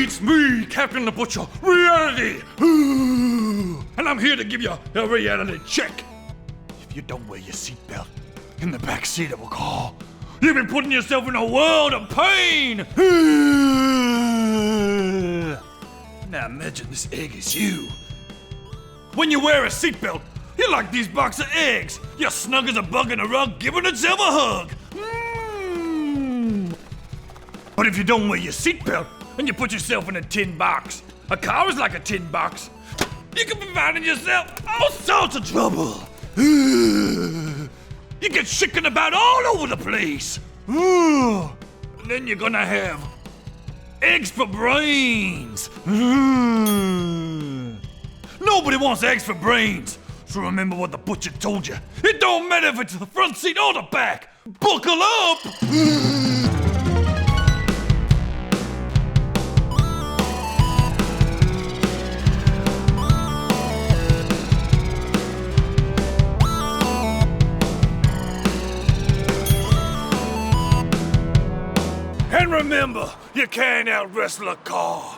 It's me, Captain the Butcher, reality! And I'm here to give you a reality check. If you don't wear your seatbelt in the back seat of a car, you've been putting yourself in a world of pain! Now imagine this egg is you. When you wear a seatbelt, you're like these box of eggs. You're snug as a bug in a rug, giving itself a hug. But if you don't wear your seatbelt and you put yourself in a tin box, a car is like a tin box. You can be finding yourself all sorts of trouble. You get shaken about all over the place. And then you're gonna have eggs for brains. Nobody wants eggs for brains. So remember what the butcher told you. It don't matter if it's the front seat or the back. Buckle up! And remember, you can't out-wrestle a car.